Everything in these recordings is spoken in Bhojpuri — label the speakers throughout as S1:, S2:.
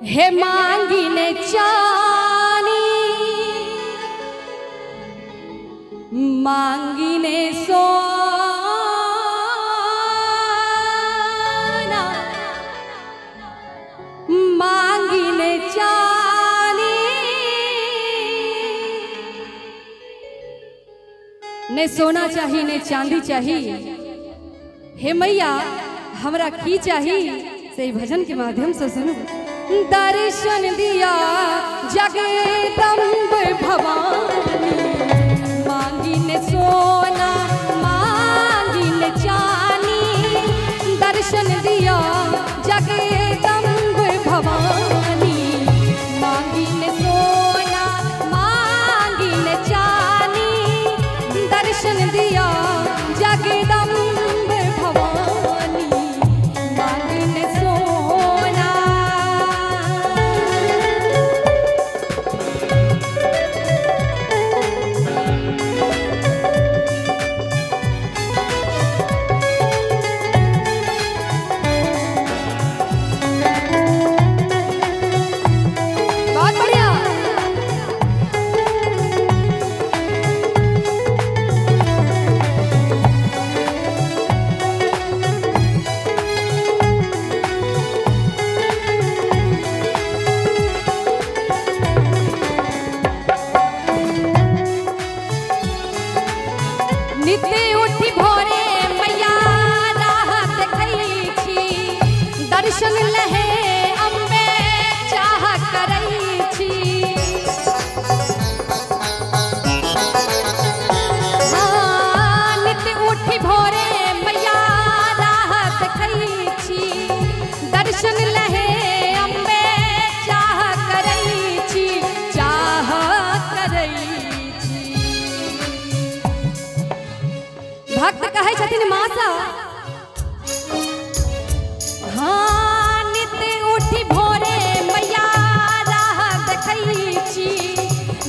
S1: हे मांगिने चानी मांगिने सोना मांगिने चानी ने सोना चाहिए ने चांदी चाहिए। हे मैया हमरा की चाहिए सही भजन के माध्यम से सुनो। दर्शन दिया जगदम्ब भवानी मांगी ने सोना मांगी ने चानी। दर्शन दिया जगदम्ब भवानी मांगी ने सोना मांगी ने चानी। दर्शन दिया जगदम्ब दर्शन लहे अम्बे चाह करई छी। हाँ नित्य उठी भोरे मैया राह देखई छी। दर्शन लहे अम्बे चाह करई छी चाह करई छी। भक्त कहे छथिन मासा हाँ नित्य उठी भोरे मैया राह देखई छी।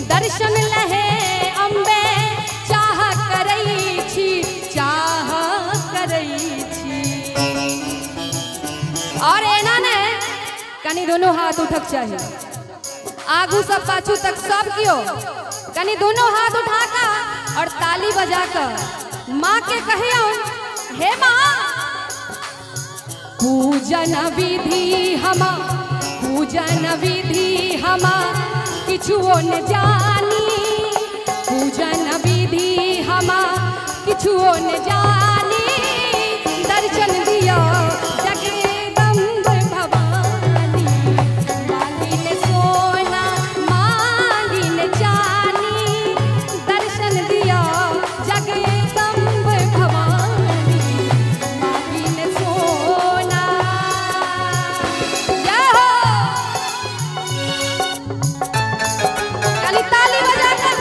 S1: दर्शन लहे अम्बे चाह करई छी चाह करई छी। और एना ने कनी दोनों हाथ उठक चाहिए आगू सब पाछू तक सब कियो कनी दोनों हाथ उठाकर और ताली बजाकर माँ के कहियो हे माँ पूजन विधि हमा किछुओ न जानी। पूजन विधि हमा किछुओ न जानी। दर्शन दिया जगदम्ब भवानी मांगी ने सोना मांगी ने चानी। दर्शन दिया जगदम्ब भवानी मांगी ने सोना। ताली बजाकर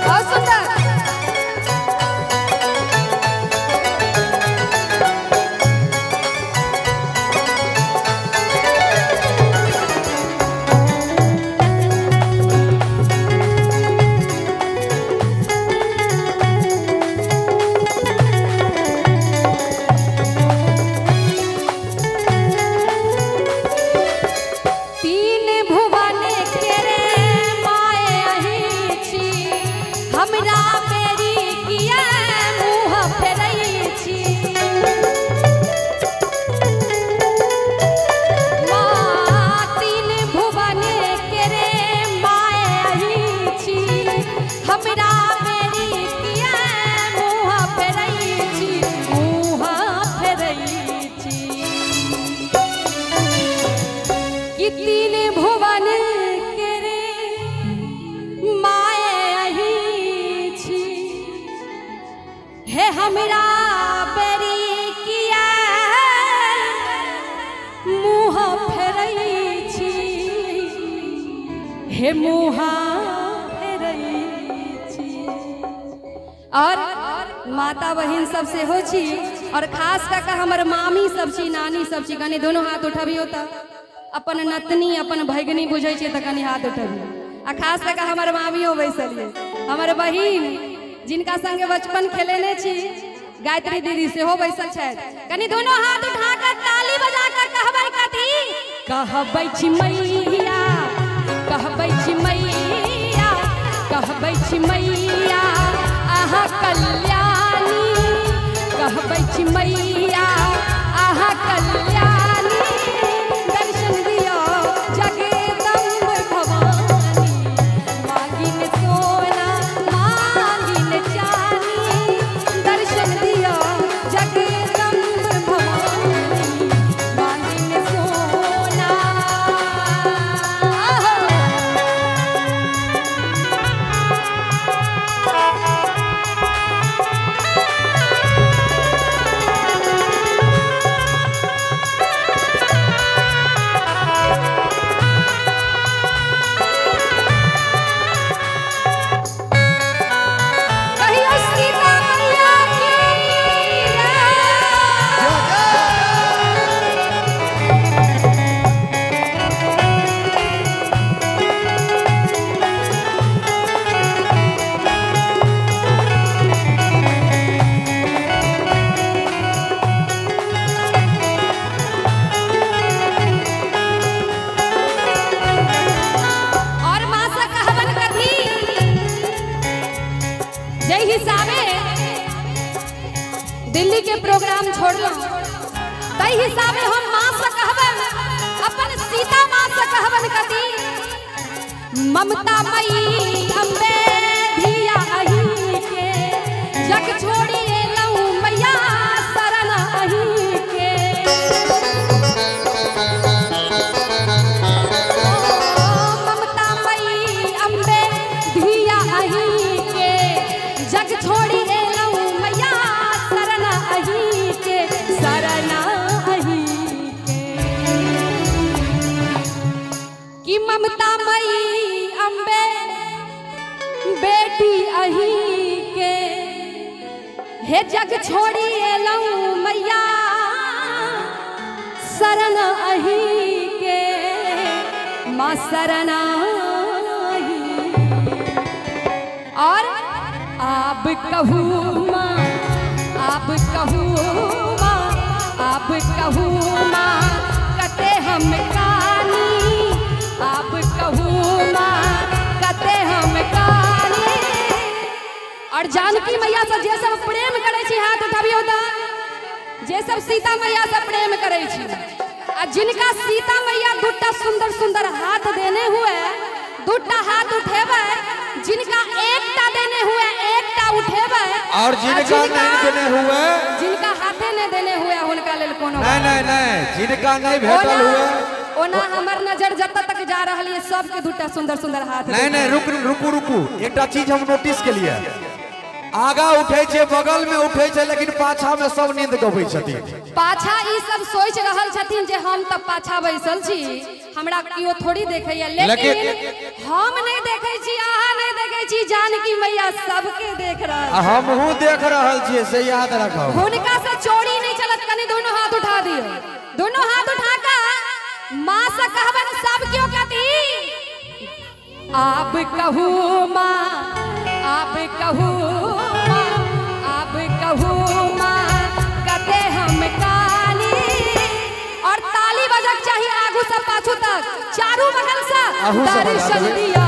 S1: बहुत सुंदर। तीन भुवन के रे माए अही छी। हे हमरा बेरी किया मुँह फेरई छी। हे मुँह फेरई छी। और माता बहन सब से हो छी और खास करके हमर मामी सब छी नानी सब छी कनी दोनों हाथ उठबियो त अपन नतनी अपन भैगनी बुझे छे त कनी हाथ उठबियो। आ खास करके हमर मामियो बैसलिए हमर बहिन जिनका संगे बचपन खेलेने छी गायत्री दीदी से हो बैसल छै कनी दोनों हाथ उठा कर ताली बजा कर कहबै कथी कहबै छी मैया कहबै छी मैया कहबै छी मैया आहा कल्याणी कहबै छी मैया आहा कल्याणी दर्शन दियो जगदम्ब भवानी मांगिन सोना मांगिन चांदी दर्शन दियो जगदम्ब भवानी मांगिन सोना दिल्ली के प्रोग्राम छोड़लो तई हिसाबे हम मां से कहबन अपन सीता मां से कहबन कथी ममता मई अम्बे धिया अही के जग छोड़ी एलऊ मैया शरण अही के ममता मई अम्बे धिया अही के जग छोड़ी ममता मई अम्बे बेटी अही के हे जग छोड़ी एलऊ मैया शरण अही के माँ शरण अही और आप कहू माँ आप कहू माँ आप कहू माँ कते हम कानी आप कहू माँ कते हम कानी और जानकी मैया से जे सब प्रेम करे छी हाथ उठाबियो त जे सब सीता मैया से प्रेम करे छी आ जिनका सीता मैया दुटा सुंदर सुंदर हाथ देने हुए दुटा हाथ उठेबे जिनका एकटा देने हुए एकटा उठेबे
S2: और जिनका नहीं देने हुए
S1: जिनका हाथे नहीं देने हुए उनका लेल कोनो
S2: नहीं जिनका नहीं भेटल हुए
S1: ओना हमर नजर जत तक जा रहल है सबके दुटा सुंदर सुंदर हाथ
S2: नहीं रुकू एकटा चीज हम नोटिस के लिए आगा उठे छे बगल में उठे छे लेकिन पाछा में सब नींद गबै छथिन
S1: पाछा ई सब सोच रहल छथिन जे हम त पाछा बैसल छी हमरा कियो थोड़ी देखैया लेकिन हम नहीं देखै छी आहा नहीं देखै छी जानकी मैया सबके देख रहल
S2: हमहू देख रहल छी से याद रखो
S1: हुनका से चोरी नहीं चलत कनी दोनों हाथ उठा दियो दोनों हाथ उठा का मां से कहबन सब क्यों कहती आप कहू मां आप कहू मां आप कहू मां कते हम कानी और ताली बजक चाहिए आगू से पाछू तक चारू बगल से दर्शन दिया